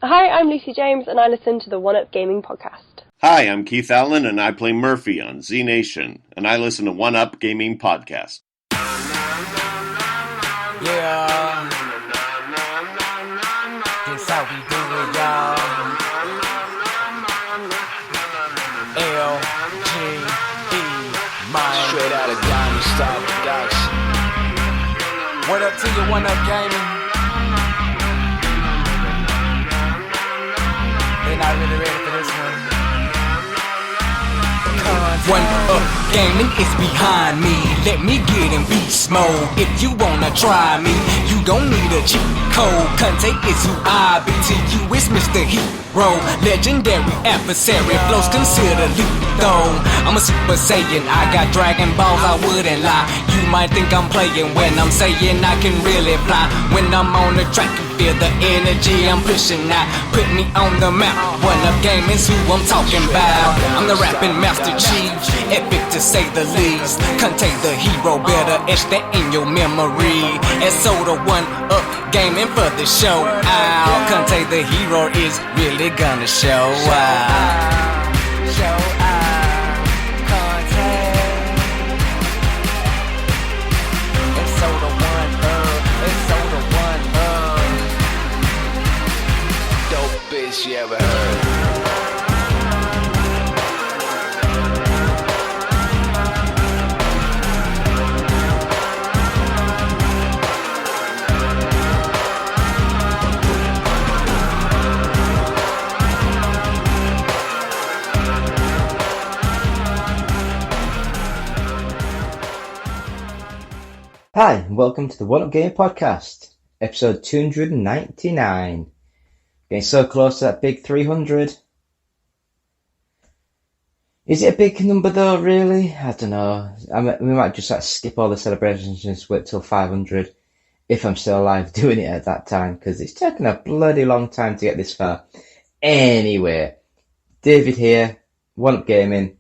Hi, I'm Lucy James, and I listen to the One Up Gaming podcast. Hi, I'm Keith Allen, and I play Murphy on Z Nation, and I listen to One Up Gaming podcast. Yeah, this how we do it, y'all. L-G-E, man. Straight out of Diamond Star Production. What up to you, One Up Gaming? They're not really ready for this one. One Up Gaming is behind me. Let me get in beast mode. If you wanna try me, you don't need a cheat code. Conte is who I be. To you is Mr. Hero, legendary adversary. Flows consider lethal. I'm a Super Saiyan. I got Dragon Balls. I wouldn't lie. You might think I'm playing when I'm saying I can really fly. When I'm on the track, you feel the energy I'm pushing out. Put me on the map. One Up Gaming's who I'm talking about. I'm the rapping Master Chief. Epic to say the least. Contain the hero, better etch that in your memory. And so the One Up Gaming for the show out. Contain the hero is really gonna show out. Show out. Contain. And so the One Up. And so the One Up. Dope bitch you ever heard. Hi, and welcome to the One Up Game podcast, episode 299. Getting so close to that big 300. Is it a big number though, really? I don't know. We might just skip all the celebrations and just wait till 500, if I'm still alive doing it at that time, because it's taken a bloody long time to get this far. Anyway, David here, One Up Gaming.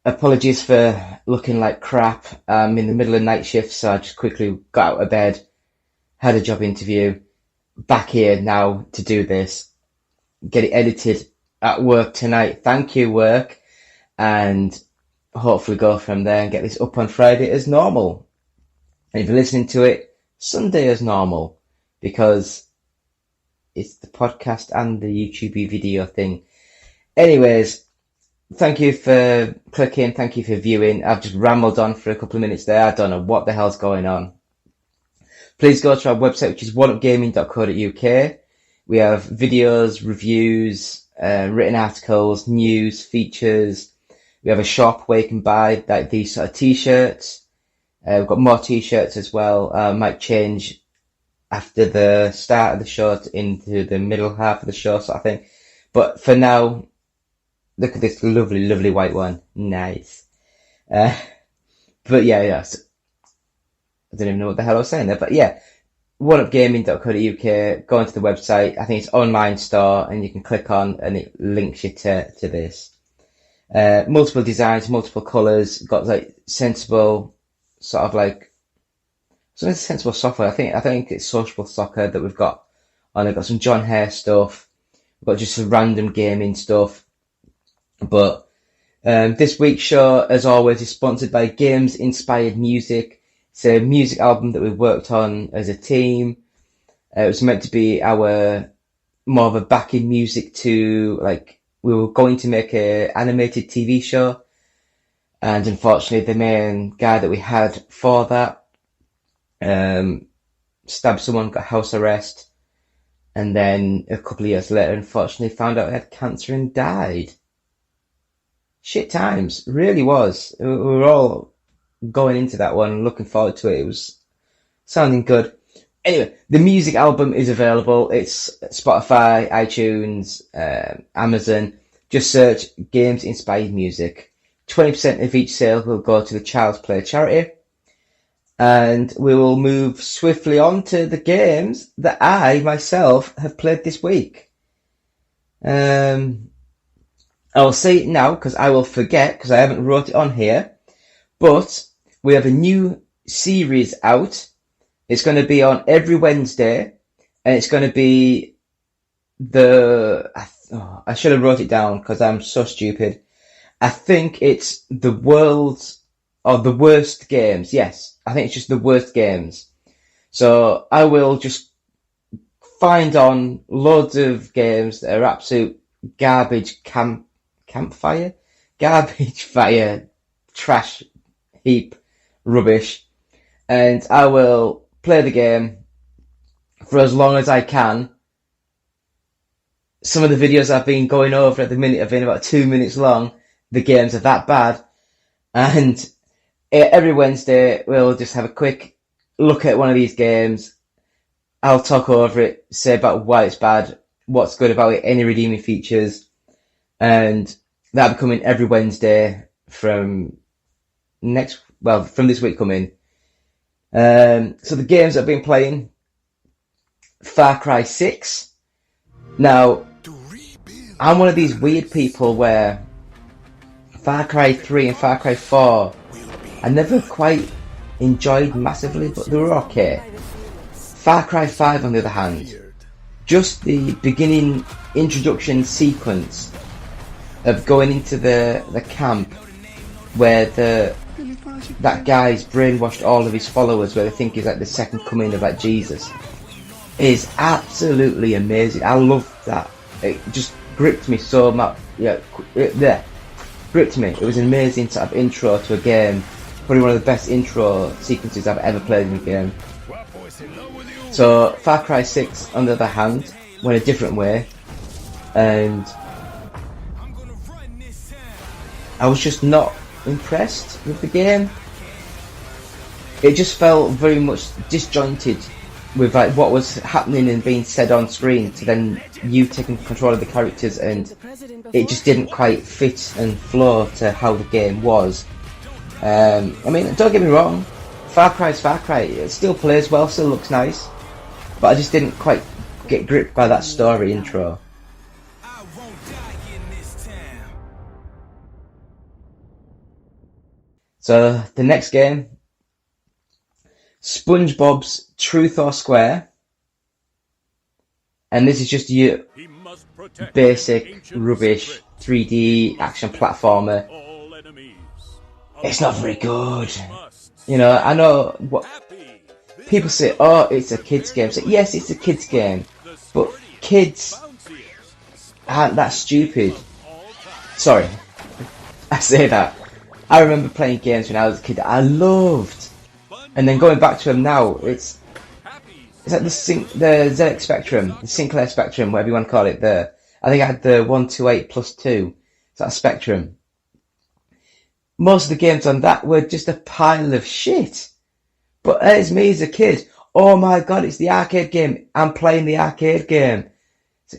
Apologies for looking like crap. I'm in the middle of night shift, so I just quickly got out of bed, had a job interview, back here now to do this, get it edited at work tonight. Thank you, work, and hopefully go from there and get this up on Friday as normal. And if you're listening to it, Sunday as normal, because it's the podcast and the YouTube video thing. Anyways, thank you for clicking, thank you for viewing. I've just rambled on for a couple of minutes there. I don't know what the hell's going on. Please go to our website, which is oneupgaming.co.uk. We have videos, reviews, written articles, news, features. We have a shop where you can buy like these sort of t-shirts. We've got more t-shirts as well. Might change after the start of the show into the middle half of the show sort of thing. But for now, look at this lovely, lovely white one. Nice. But yeah. So, I don't even know what the hell I was saying there. But yeah, oneupgaming.co.uk. Go into the website. I think it's online store, and you can click on, and it links you to this. Multiple designs, multiple colours. Got like sensible, sort of like something sensible software. I think it's Social Soccer that we've got on. I've got some John Hare stuff. We've got just some random gaming stuff. But this week's show, as always, is sponsored by Games Inspired Music. It's a music album that we worked on as a team. It was meant to be our more of a backing music to, like, we were going to make a animated TV show, and unfortunately the main guy that we had for that stabbed someone, got house arrest, and then a couple of years later unfortunately found out he had cancer and died. Shit times, really was. We were all going into that one, looking forward to it. It was sounding good. Anyway, the music album is available. It's Spotify, iTunes, Amazon. Just search Games Inspired Music. 20% of each sale will go to the Child's Play charity. And we will move swiftly on to the games that I, myself, have played this week. I will say it now because I will forget because I haven't wrote it on here. But we have a new series out. It's going to be on every Wednesday, and it's going to be I should have wrote it down because I'm so stupid. I think it's the worst games. Yes, I think it's just the worst games. So I will just find on loads of games that are absolute garbage campfire, trash heap, rubbish, and I will play the game for as long as I can. Some of the videos I've been going over at the minute have been about 2 minutes long. The games are that bad. And every Wednesday, we'll just have a quick look at one of these games. I'll talk over it, say about why it's bad, what's good about it, any redeeming features. And that'll be coming every Wednesday from this week coming. So the games I've been playing, Far Cry 6. Now, I'm one of these weird people where Far Cry 3 and Far Cry 4 I never quite enjoyed massively, but they were okay. Far Cry 5, on the other hand, just the beginning introduction sequence of going into the camp where that guy's brainwashed all of his followers, where they think he's like the second coming of like Jesus, is absolutely amazing. I love that. It just gripped me so much. Gripped me. It was an amazing sort of intro to a game. Probably one of the best intro sequences I've ever played in a game. So Far Cry 6, on the other hand, went a different way, and I was just not impressed with the game. It just felt very much disjointed with like what was happening and being said on screen to then you taking control of the characters, and it just didn't quite fit and flow to how the game was. I mean, don't get me wrong, Far Cry's Far Cry. It still plays well, still looks nice, but I just didn't quite get gripped by that story intro. So the next game, SpongeBob's Truth or Square, and this is just your basic rubbish 3D action platformer. It's not very good. You know, I know what people say, oh, it's a kids game. So yes, it's a kids game, but kids aren't that stupid. Sorry, I say that. I remember playing games when I was a kid that I loved, and then going back to them now, it's like the ZX Spectrum, the Sinclair Spectrum, whatever you want to call it. I think I had the 128+2. It's that Spectrum. Most of the games on that were just a pile of shit. But as me as a kid, oh my god, it's the arcade game. I'm playing the arcade game.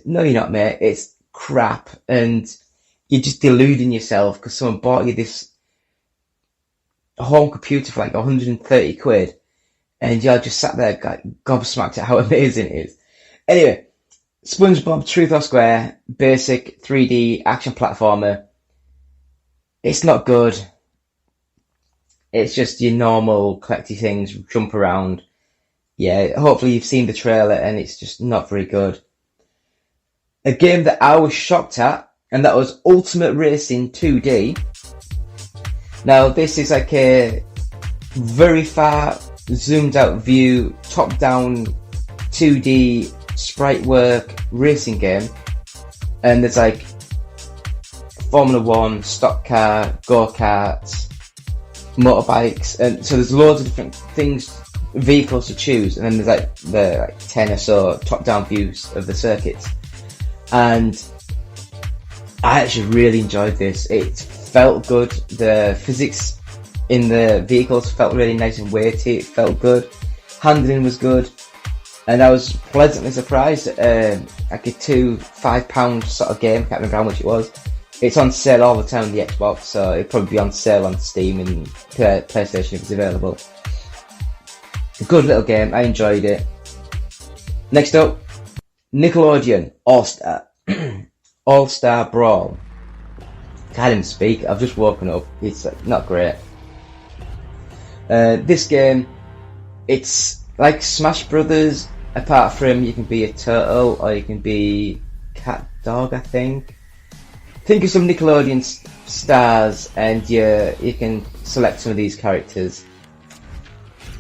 No, you're not, mate. It's crap, and you're just deluding yourself because someone bought you this home computer for like 130 quid, and you're just sat there gobsmacked at how amazing it is. Anyway, SpongeBob Truth or Square, basic 3D action platformer. It's not good. It's just your normal collecty things, jump around. Yeah, hopefully you've seen the trailer, and it's just not very good. A game that I was shocked at, and that was Ultimate Racing 2D. Now, this is like a very far zoomed out view, top down 2D sprite work racing game. And there's like Formula 1, stock car, go-karts, motorbikes, and so there's loads of different things, vehicles to choose, and then there's like the 10 or so top down views of the circuits. And I actually really enjoyed this. It felt good. The physics in the vehicles felt really nice and weighty. It felt good. Handling was good. And I was pleasantly surprised at like a £5 sort of game. Can't remember how much it was. It's on sale all the time on the Xbox, so it'll probably be on sale on Steam and PlayStation if it's available. A good little game. I enjoyed it. Next up, Nickelodeon All-Star Brawl. Can't even speak. I've just woken up. It's not great. This game, it's like Smash Brothers, apart from you can be a turtle or you can be Cat Dog, I think. Think of some Nickelodeon stars, and you can select some of these characters.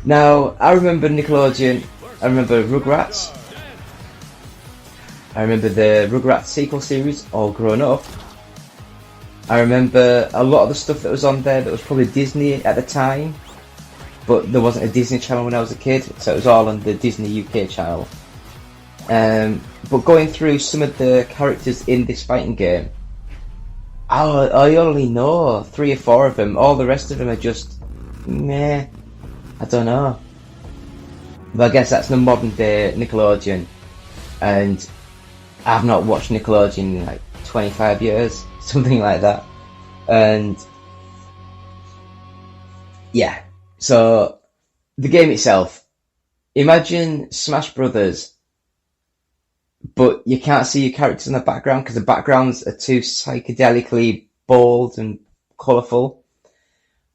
Now, I remember Nickelodeon. I remember Rugrats. I remember the Rugrats sequel series, All Grown Up. I remember a lot of the stuff that was on there that was probably Disney at the time, but there wasn't a Disney Channel when I was a kid, so it was all on the Disney UK channel. But going through some of the characters in this fighting game, I only know 3 or 4 of them. All the rest of them are just meh. I don't know. But I guess that's the modern day Nickelodeon, and I've not watched Nickelodeon in like 25 years, something like that. And yeah, so the game itself, imagine Smash Brothers, but you can't see your characters in the background because the backgrounds are too psychedelically bold and colourful.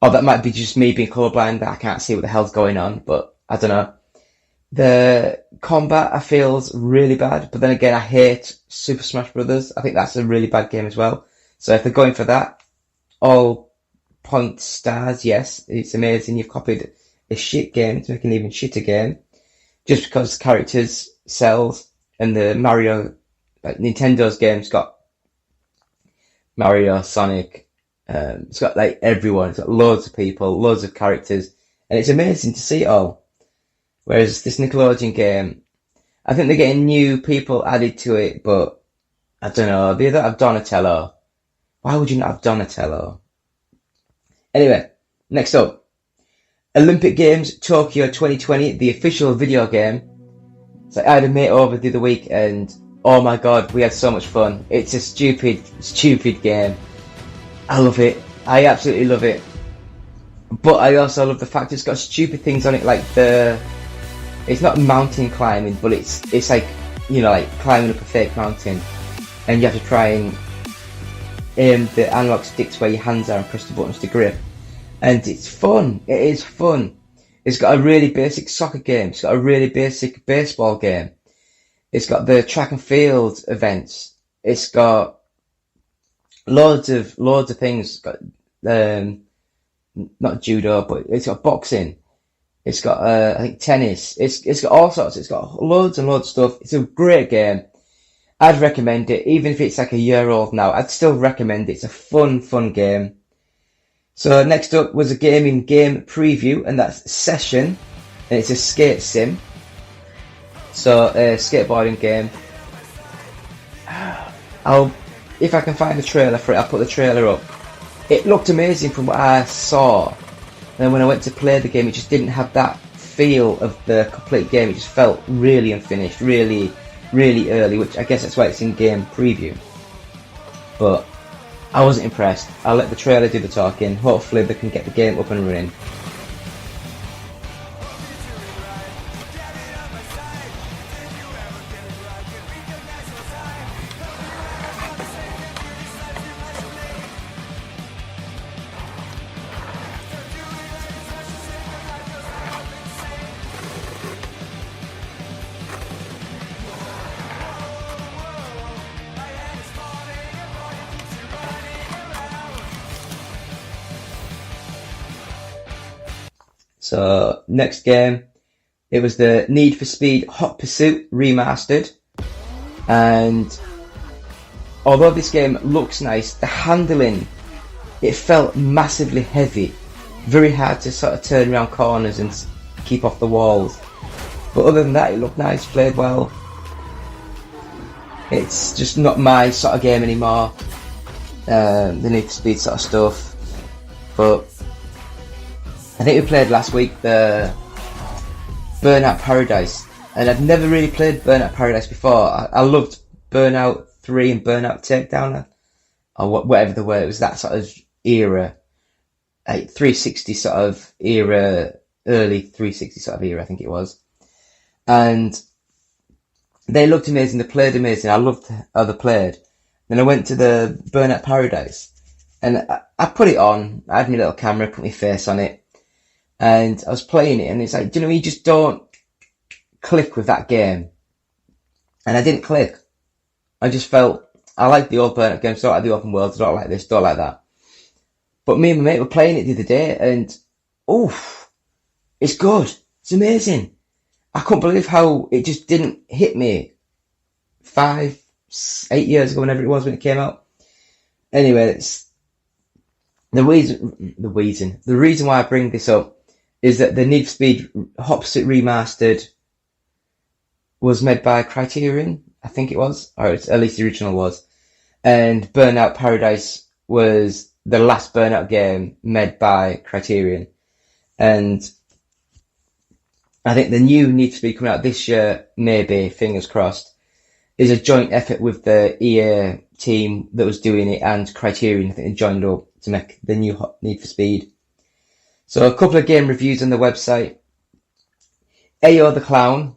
Or that might be just me being colourblind, that I can't see what the hell's going on, but I don't know. The combat I feel is really bad, but then again I hate Super Smash Brothers. I think that's a really bad game as well. So if they're going for that, all point stars, yes, it's amazing. You've copied a shit game to make an even shitter game. Just because characters sells, and the Mario, like Nintendo's games got Mario, Sonic, it's got like everyone, it's got loads of people, loads of characters, and it's amazing to see it all. Whereas this Nickelodeon game, I think they're getting new people added to it, but I don't know, they don't have Donatello. Why would you not have Donatello? Anyway, next up, Olympic Games Tokyo 2020, the official video game. So I had a mate over the other week, and oh my god, we had so much fun. It's a stupid game. I love it. I absolutely love it. But I also love the fact it's got stupid things on it, like it's not mountain climbing, but it's like, you know, like climbing up a fake mountain, and you have to try and aim the analog sticks where your hands are and press the buttons to grip. And it's fun. It is fun. It's got a really basic soccer game. It's got a really basic baseball game. It's got the track and field events. It's got loads of things. It's got not judo, but it's got boxing. It's got I think tennis. It's got all sorts. It's got loads and loads of stuff. It's a great game. I'd recommend it, even if it's like a year old now. I'd still recommend it. It's a fun game. So next up was a gaming game preview, and that's Session, and it's a skate sim. So a skateboarding game. If I can find the trailer for it, I'll put the trailer up. It looked amazing from what I saw. And then when I went to play the game, it just didn't have that feel of the complete game. It just felt really unfinished, really early, which I guess that's why it's in game preview. But I wasn't impressed. I'll let the trailer do the talking. Hopefully they can get the game up and running. So, next game, it was the Need for Speed Hot Pursuit Remastered. And although this game looks nice, the handling, it felt massively heavy. Very hard to sort of turn around corners and keep off the walls. But other than that, it looked nice, played well. It's just not my sort of game anymore. The Need for Speed sort of stuff. But I think we played last week the Burnout Paradise, and I've never really played Burnout Paradise before. I loved Burnout 3 and Burnout Takedown, or whatever the word. It was that sort of era, like 360 sort of era, early 360 sort of era, I think it was. And they looked amazing, they played amazing, I loved how they played. Then I went to the Burnout Paradise, and I put it on, I had my little camera, put my face on it, and I was playing it, and it's like, do you know, you just don't click with that game. And I didn't click. I just felt, I like the old Burnout games, don't like the open worlds, don't like this, don't like that. But me and my mate were playing it the other day, and oof, it's good. It's amazing. I couldn't believe how it just didn't hit me 5, 8 years ago, whenever it was when it came out. Anyway, it's the reason why I bring this up is that the Need for Speed Opposite Remastered was made by Criterion, I think it was, or at least the original was, and Burnout Paradise was the last Burnout game made by Criterion, and I think the new Need for Speed coming out this year, maybe, fingers crossed, is a joint effort with the EA team that was doing it and Criterion. I think they joined up to make the new Need for Speed. So a couple of game reviews on the website. Ayo the Clown.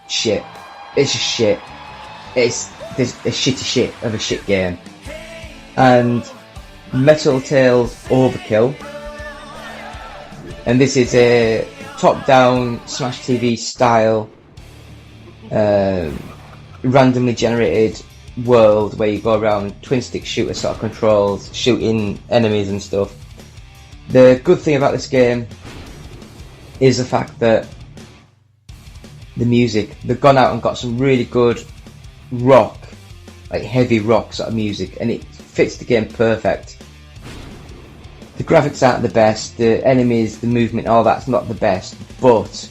Shit. It's just shit. It's a shitty shit of a shit game. And Metal Tales Overkill. And this is a top-down Smash TV style randomly generated world where you go around twin-stick shooter sort of controls, shooting enemies and stuff. The good thing about this game is the fact that the music, they've gone out and got some really good rock, like heavy rock sort of music, and it fits the game perfect. The graphics aren't the best, the enemies, the movement, all that's not the best, but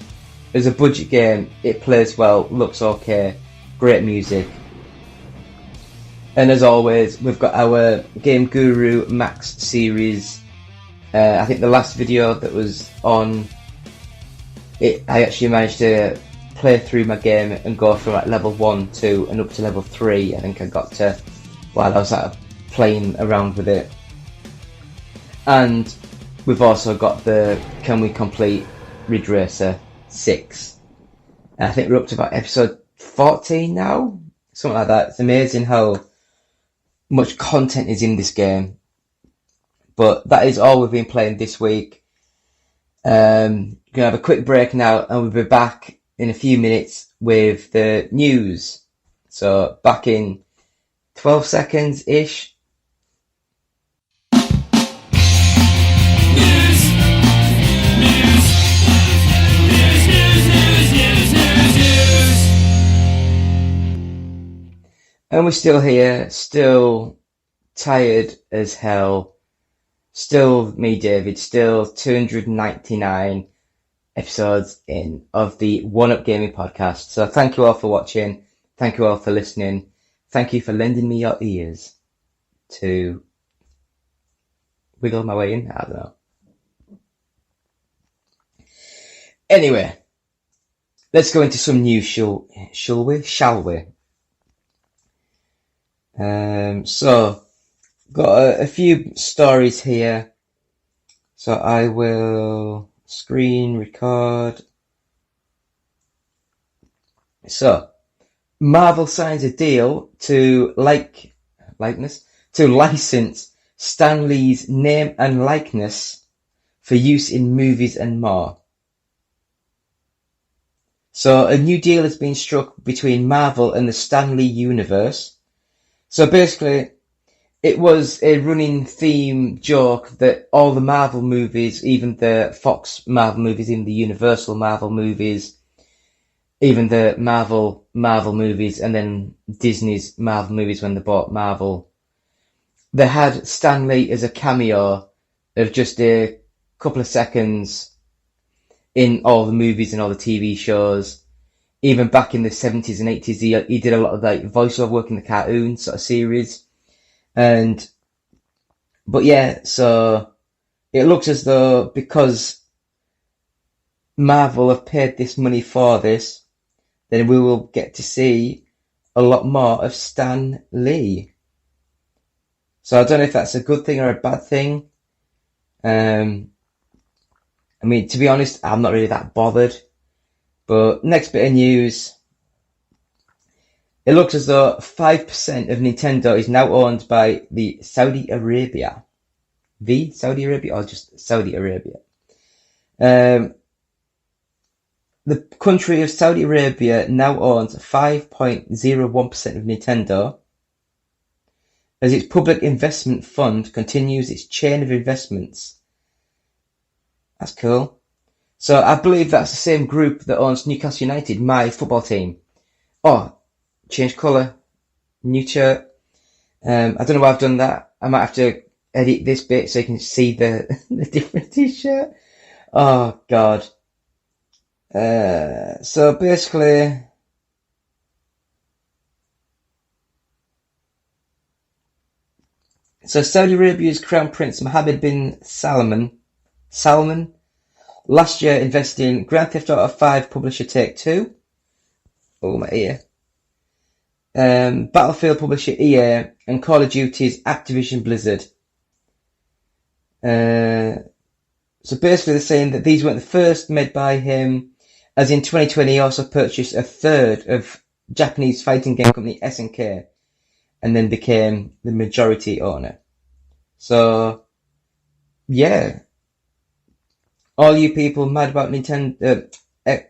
as a budget game, it plays well, looks okay, great music. And as always, we've got our Game Guru Max series. I think the last video that was on it, I actually managed to play through my game and go from like level 1, 2 and up to level 3. I think I got to while I was playing around with it. And we've also got the Can We Complete Ridge Racer 6. And I think we're up to about episode 14 now, something like that. It's amazing how much content is in this game. But that is all we've been playing this week. Gonna have a quick break now, and we'll be back in a few minutes with the news. So back in 12 seconds ish. And we're still here, still tired as hell. Still me, David, still 299 episodes in of the One Up Gaming podcast. So thank you all for watching. Thank you all for listening. Thank you for lending me your ears to wiggle my way in. I don't know. Anyway, let's go into some news, shall we? So, got a few stories here. So I will screen record. So, Marvel signs a deal to license Stan Lee's name and likeness for use in movies and more. So a new deal has been struck between Marvel and the Stan Lee universe. So basically, it was a running theme joke that all the Marvel movies, even the Fox Marvel movies, even the Universal Marvel movies, even the Marvel movies, and then Disney's Marvel movies when they bought Marvel, they had Stan Lee as a cameo of just a couple of seconds in all the movies and all the TV shows. Even back in the 70s and 80s, he did a lot of like voiceover work in the cartoon sort of series. But yeah, so it looks as though because Marvel have paid this money for this, then we will get to see a lot more of Stan Lee. So I don't know if that's a good thing or a bad thing. I mean, to be honest, I'm not really that bothered. But next bit of news. It looks as though 5% of Nintendo is now owned by the Saudi Arabia. The Saudi Arabia or just Saudi Arabia? The the country of Saudi Arabia now owns 5.01% of Nintendo, as its public investment fund continues its chain of investments. That's cool. So I believe that's the same group that owns Newcastle United, my football team. Oh, change colour, new shirt. I don't know why I've done that. I might have to edit this bit so you can see the different t-shirt. Oh God. So basically, Saudi Arabia's Crown Prince Mohammed bin Salman last year invested in Grand Theft Auto 5 publisher Take-Two. Oh, my ear. Battlefield publisher EA and Call of Duty's Activision Blizzard. So basically they're saying that these weren't the first made by him, as in 2020 he also purchased a third of Japanese fighting game company SNK and then became the majority owner. So, yeah. All you people mad about Nintendo, I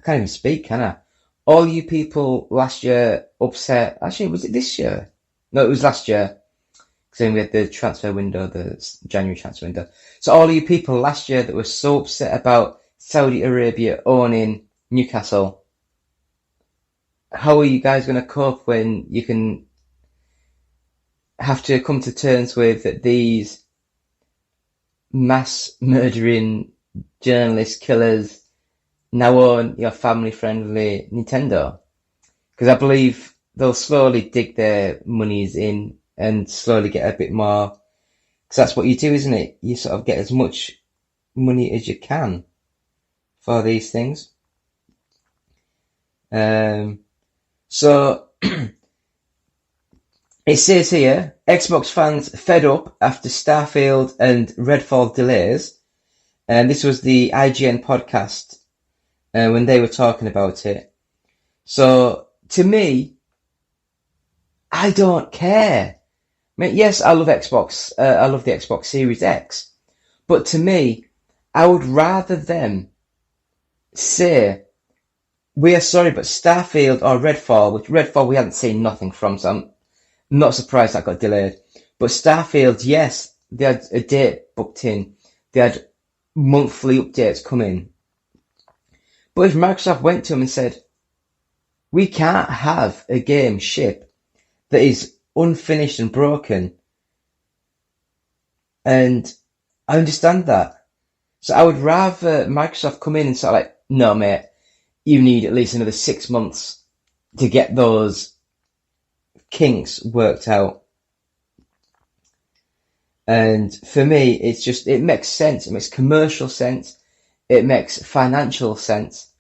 can't even speak, can I? All you people last year upset, actually was it this year? No, it was last year. Because we had the transfer window, the January transfer window. So all you people last year that were so upset about Saudi Arabia owning Newcastle, how are you guys going to cope when you can have to come to terms with that these mass murdering journalist killers now own your family-friendly Nintendo? Because I believe they'll slowly dig their monies in and slowly get a bit more. Because that's what you do, isn't it? You sort of get as much money as you can for these things. So it says here, Xbox fans fed up after Starfield and Redfall delays. And this was the IGN podcast when they were talking about it. So to me, I don't care. I mean, yes, I love Xbox. I love the Xbox Series X. But to me, I would rather them say, we are sorry, but Starfield or Redfall, which Redfall we hadn't seen nothing from, so I'm not surprised that got delayed. But Starfield, yes, they had a date booked in. They had monthly updates coming. But if Microsoft went to them and said, we can't have a game ship that is unfinished and broken, and I understand that. So I would rather Microsoft come in and sort of like, no mate, you need at least another 6 months to get those kinks worked out. And for me, it's just, it makes sense. It makes commercial sense. It makes financial sense.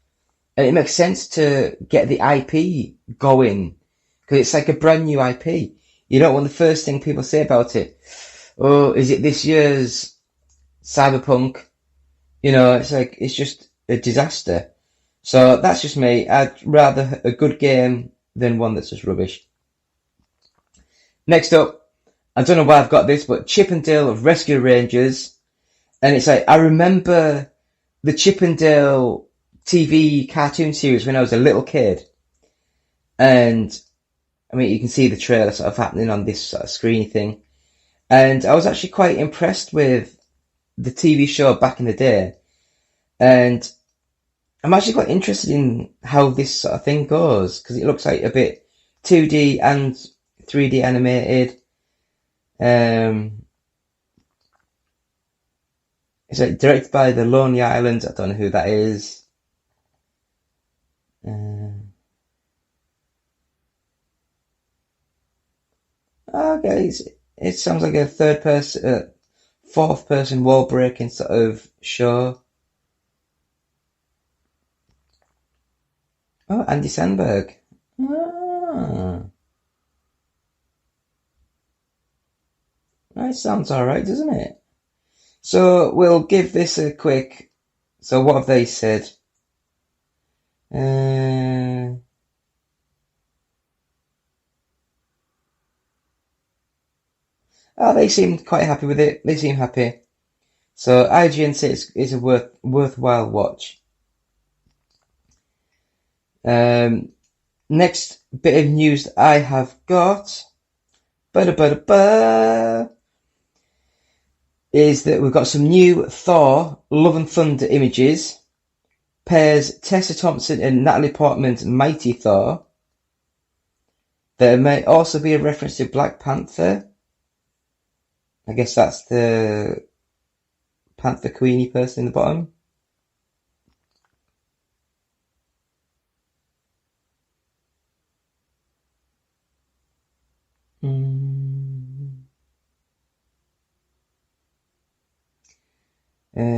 And it makes sense to get the IP going, because it's like a brand new IP. You don't want the first thing people say about it, oh, is it this year's Cyberpunk? You know, it's like, it's just a disaster. So that's just me. I'd rather a good game than one that's just rubbish. Next up, I don't know why I've got this, but Chip 'n Dale Rescue Rangers. And it's like, I remember the Chip 'n Dale TV cartoon series when I was a little kid. And, I mean, you can see the trailer sort of happening on this sort of screeny thing. And I was actually quite impressed with the TV show back in the day. And I'm actually quite interested in how this sort of thing goes, because it looks like a bit 2D and 3D animated. It's like directed by the Lonely Island. I don't know who that is. Okay, it sounds like a fourth person wall breaking sort of show. Oh, Andy Samberg. Ah. That sounds alright, doesn't it? So we'll give this a quick. So what have they said? They seem quite happy with it. They seem happy. So IGN says it's a worthwhile watch. Next bit of news that I have got is that we've got some new Thor Love and Thunder images. Pairs Tessa Thompson and Natalie Portman's Mighty Thor. There may also be a reference to Black Panther. I guess that's the Panther Queenie person in the bottom.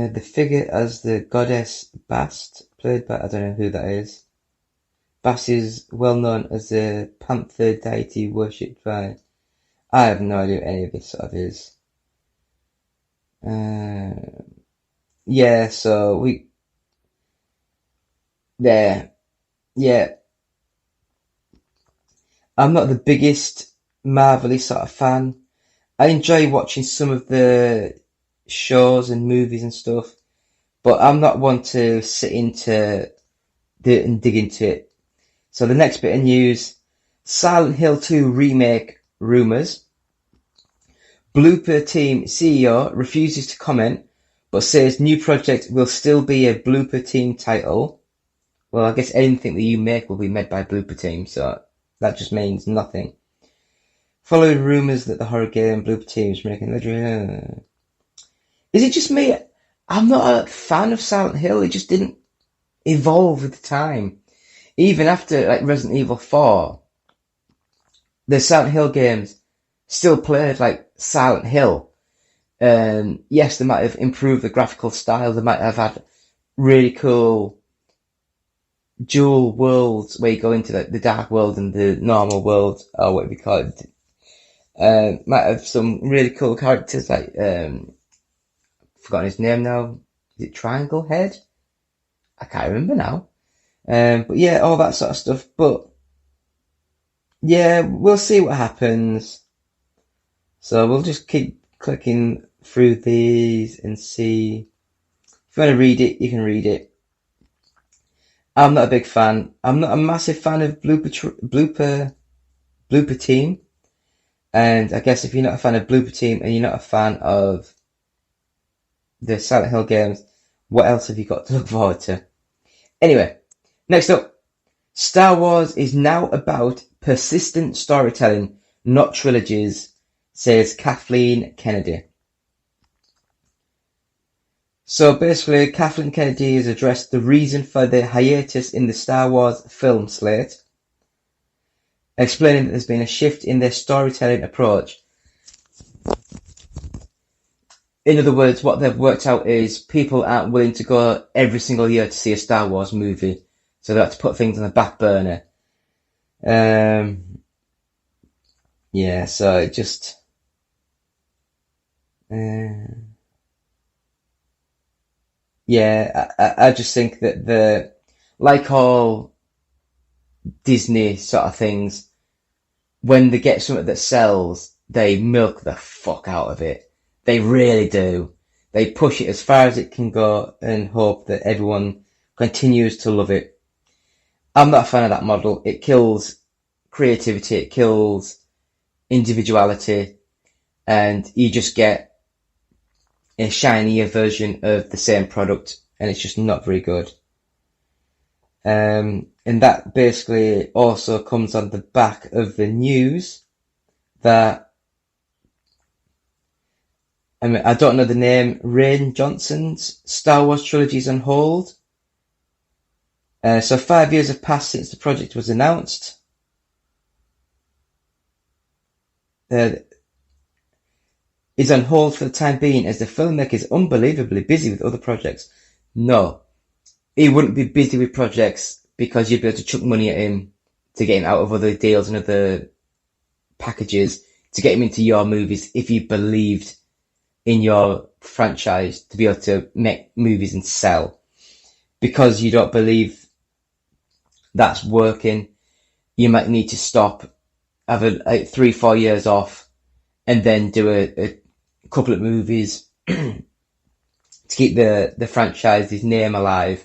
The figure as the goddess Bast, played by, I don't know who that is. Bast is well known as the panther deity worshipped by, I have no idea what any of this sort of is. Yeah, so yeah. I'm not the biggest Marvel-y sort of fan. I enjoy watching some of the shows and movies and stuff, but I'm not one to sit into it and dig into it. So the next bit of news, Silent Hill 2 remake rumours. Blooper Team CEO refuses to comment, but says new project will still be a Blooper Team title. Well, I guess anything that you make will be made by Blooper Team, so that just means nothing. Following rumours that the horror game Blooper Team is making legendary. Is it just me? I'm not a fan of Silent Hill. It just didn't evolve with the time. Even after like Resident Evil 4, the Silent Hill games still played like Silent Hill. Yes, they might have improved the graphical style. They might have had really cool dual worlds where you go into like the dark world and the normal world, or whatever you call it. Might have some really cool characters like forgotten his name now. Is it Triangle Head? I can't remember now. But yeah, all that sort of stuff. But yeah, we'll see what happens. So we'll just keep clicking through these and see. If you want to read it, you can read it. I'm not a big fan. I'm not a massive fan of Blooper Team. And I guess if you're not a fan of Blooper Team and you're not a fan of the Silent Hill games, what else have you got to look forward to? Anyway, next up, Star Wars is now about persistent storytelling, not trilogies, says Kathleen Kennedy. So basically, Kathleen Kennedy has addressed the reason for the hiatus in the Star Wars film slate, explaining that there's been a shift in their storytelling approach. In other words, what they've worked out is people aren't willing to go every single year to see a Star Wars movie, so they have to put things on the back burner. Yeah, so it just... yeah, I just think that like all Disney sort of things, when they get something that sells, they milk the fuck out of it. They really do. They push it as far as it can go and hope that everyone continues to love it. I'm not a fan of that model. It kills creativity, it kills individuality, and you just get a shinier version of the same product, and it's just not very good. And that basically also comes on the back of the news that, I mean, I don't know the name, Rian Johnson's Star Wars trilogy is on hold. So 5 years have passed since the project was announced. Is on hold for the time being as the filmmaker is unbelievably busy with other projects. No, he wouldn't be busy with projects because you'd be able to chuck money at him to get him out of other deals and other packages to get him into your movies if you believed in your franchise to be able to make movies and sell. Because you don't believe that's working, you might need to stop, have 3-4 years off, and then do a couple of movies to keep the franchise's name alive.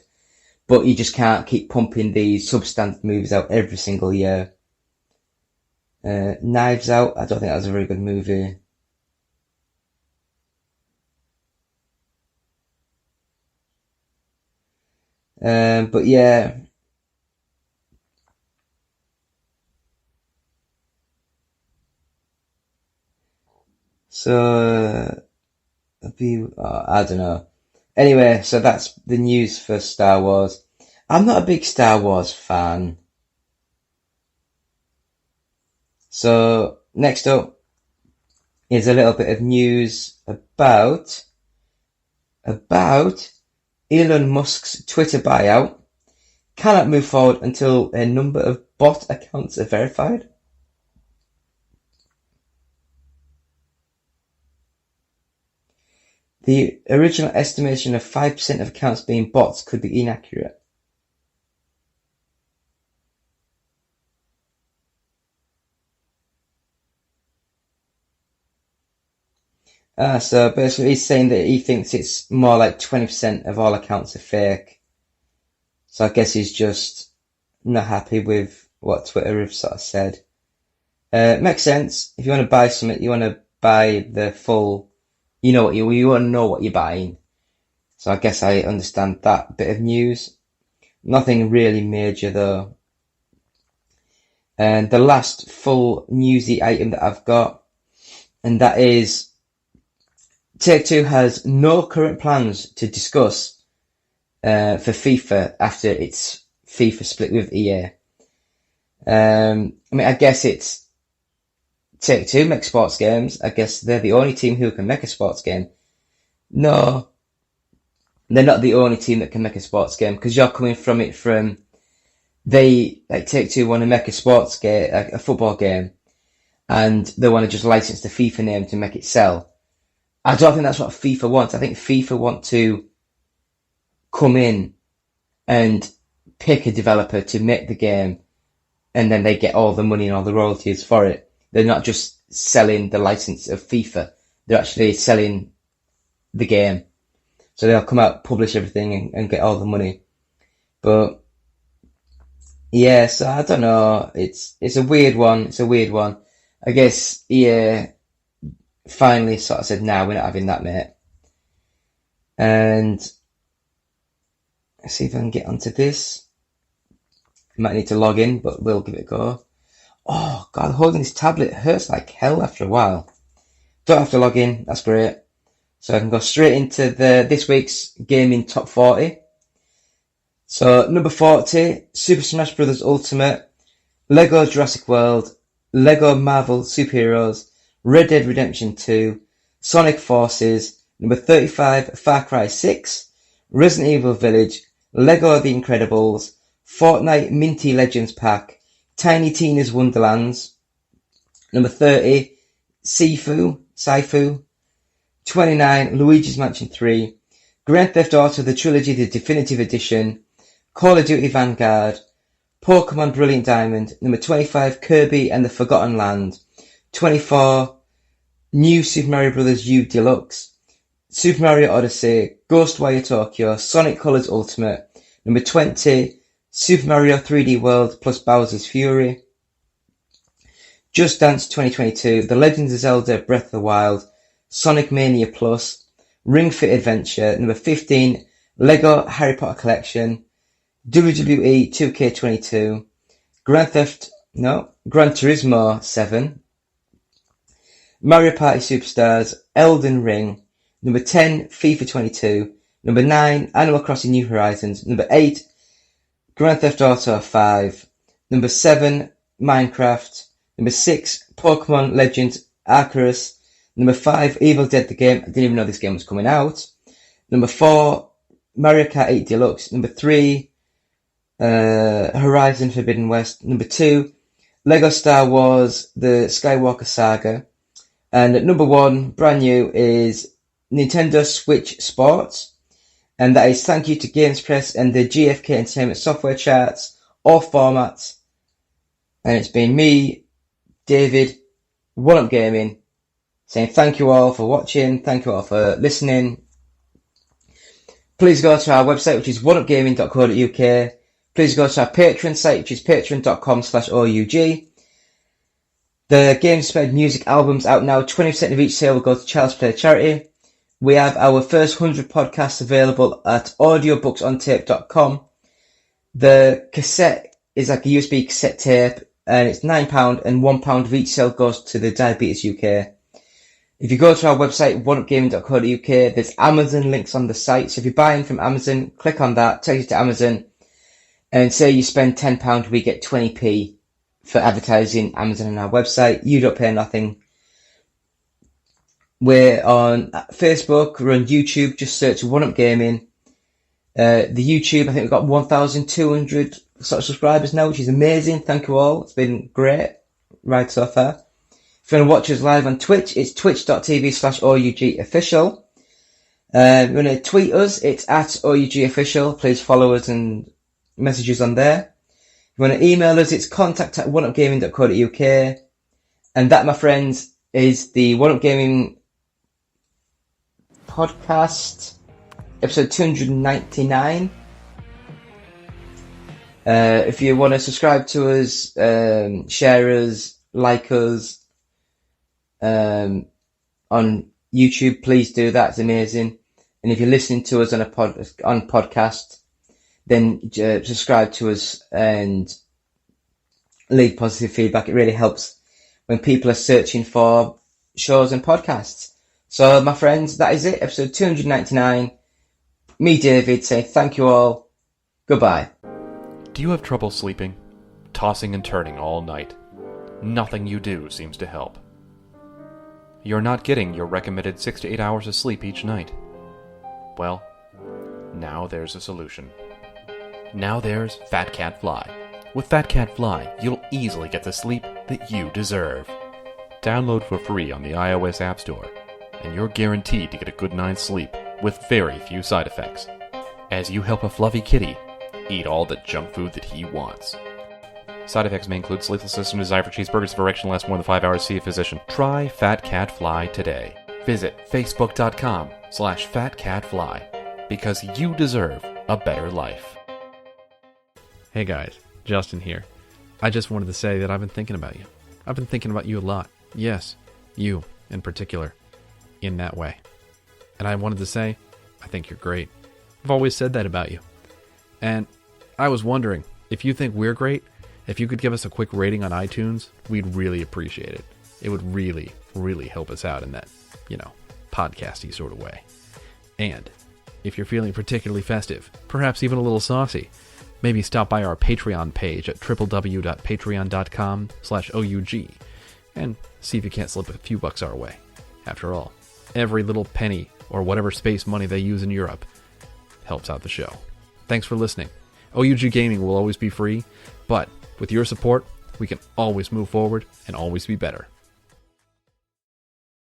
but you just can't keep pumping these substandard movies out every single year. Knives Out, I don't think that was a very good movie. But yeah. So, I don't know. Anyway, so that's the news for Star Wars. I'm not a big Star Wars fan. So, next up is a little bit of news about Elon Musk's Twitter buyout. Cannot move forward until a number of bot accounts are verified. The original estimation of 5% of accounts being bots could be inaccurate. So basically he's saying that he thinks it's more like 20% of all accounts are fake. So I guess he's just not happy with what Twitter have sort of said. Makes sense. If you want to buy something, you want to buy the full, you want to know what you're buying. So I guess I understand that bit of news. Nothing really major though. And the last full newsy item that I've got, and that is Take-Two has no current plans to discuss for FIFA after its FIFA split with EA. I guess it's Take-Two make sports games. I guess they're the only team who can make a sports game. No, they're not the only team that can make a sports game, because you're coming from Take-Two want to make a sports game, a football game, and they want to just license the FIFA name to make it sell. I don't think that's what FIFA wants. I think FIFA want to come in and pick a developer to make the game, and then they get all the money and all the royalties for it. They're not just selling the license of FIFA. They're actually selling the game. So they'll come out, publish everything, and get all the money. But yeah, so I don't know. It's a weird one. I guess EA finally sort of said, nah, we're not having that, mate. And let's see if I can get onto this. I might need to log in, but we'll give it a go. Oh, God, holding this tablet hurts like hell after a while. Don't have to log in, that's great. So I can go straight into this week's gaming top 40. So, number 40, Super Smash Bros. Ultimate, Lego Jurassic World, Lego Marvel Superheroes, Red Dead Redemption 2, Sonic Forces, number 35, Far Cry 6, Resident Evil Village, Lego The Incredibles, Fortnite Minty Legends Pack, Tiny Tina's Wonderlands, number 30, Sifu, 29, Luigi's Mansion 3, Grand Theft Auto The Trilogy The Definitive Edition, Call of Duty Vanguard, Pokemon Brilliant Diamond, number 25, Kirby and the Forgotten Land, 24, New Super Mario Bros. U Deluxe, Super Mario Odyssey, Ghostwire Tokyo, Sonic Colors Ultimate, number 20, Super Mario 3D World plus Bowser's Fury, Just Dance 2022, The Legend of Zelda Breath of the Wild, Sonic Mania Plus, Ring Fit Adventure, number 15, Lego Harry Potter Collection, WWE 2K22, Gran Turismo 7, Mario Party Superstars, Elden Ring, number 10, FIFA 22, number 9, Animal Crossing New Horizons, number 8, Grand Theft Auto 5, number 7, Minecraft, number 6, Pokemon Legends Arceus, number 5, Evil Dead the Game, I didn't even know this game was coming out, number 4, Mario Kart 8 Deluxe, number 3, Horizon Forbidden West, number 2, Lego Star Wars The Skywalker Saga, and at number 1, brand new, is Nintendo Switch Sports, and that is thank you to Games Press and the GFK Entertainment Software Charts, all formats, and it's been me, David, One Up Gaming, saying thank you all for watching, thank you all for listening. please go to our website, which is oneupgaming.co.uk. Please go to our Patreon site, which is patreon.com/OUG. The Games Sped music album's out now. 20% of each sale will go to Child's Play charity. We have our first 100 podcasts available at audiobooksontape.com. The cassette is like a USB cassette tape, and it's £9, and £1 of each sale goes to the Diabetes UK. If you go to our website, oneupgaming.co.uk, there's Amazon links on the site. So if you're buying from Amazon, click on that, takes you to Amazon, and say you spend £10, we get 20p for advertising Amazon on our website. You don't pay nothing. We're on Facebook, we're on YouTube, just search One Up Gaming. The YouTube, I think we've got 1,200 sort of subscribers now, which is amazing. Thank you all. It's been great right so far. If you want to watch us live on Twitch, it's twitch.tv/OUGofficial. If you want to tweet us, it's @OUGofficial. Please follow us and message us on there. If you want to email us, it's contact@oneupgaming.co.uk. And that, my friends, is the One Up Gaming podcast, episode 299. If you want to subscribe to us, share us, like us, on YouTube, please do that. It's amazing. And if you're listening to us on podcast, then subscribe to us and leave positive feedback. It really helps when people are searching for shows and podcasts. So, my friends, that is it. Episode 299. Me, David, say thank you all. Goodbye. Do you have trouble sleeping? Tossing and turning all night? Nothing you do seems to help. You're not getting your recommended 6 to 8 hours of sleep each night. Well, now there's a solution. Now there's Fat Cat Fly. With Fat Cat Fly, you'll easily get the sleep that you deserve. Download for free on the iOS App Store, and you're guaranteed to get a good night's sleep with very few side effects, as you help a fluffy kitty eat all the junk food that he wants. Side effects may include sleeplessness and desire for cheeseburgers if erection lasts more than 5 hours. See a physician. Try Fat Cat Fly today. Visit facebook.com/fatcatfly because you deserve a better life. Hey guys, Justin here. I just wanted to say that I've been thinking about you. I've been thinking about you a lot. Yes, you in particular, in that way. And I wanted to say, I think you're great. I've always said that about you. And I was wondering, if you think we're great, if you could give us a quick rating on iTunes, we'd really appreciate it. It would really, really help us out in that, podcasty sort of way. And if you're feeling particularly festive, perhaps even a little saucy, maybe stop by our Patreon page at www.patreon.com/OUG and see if you can't slip a few bucks our way. After all, every little penny or whatever space money they use in Europe helps out the show. Thanks for listening. OUG Gaming will always be free, but with your support, we can always move forward and always be better.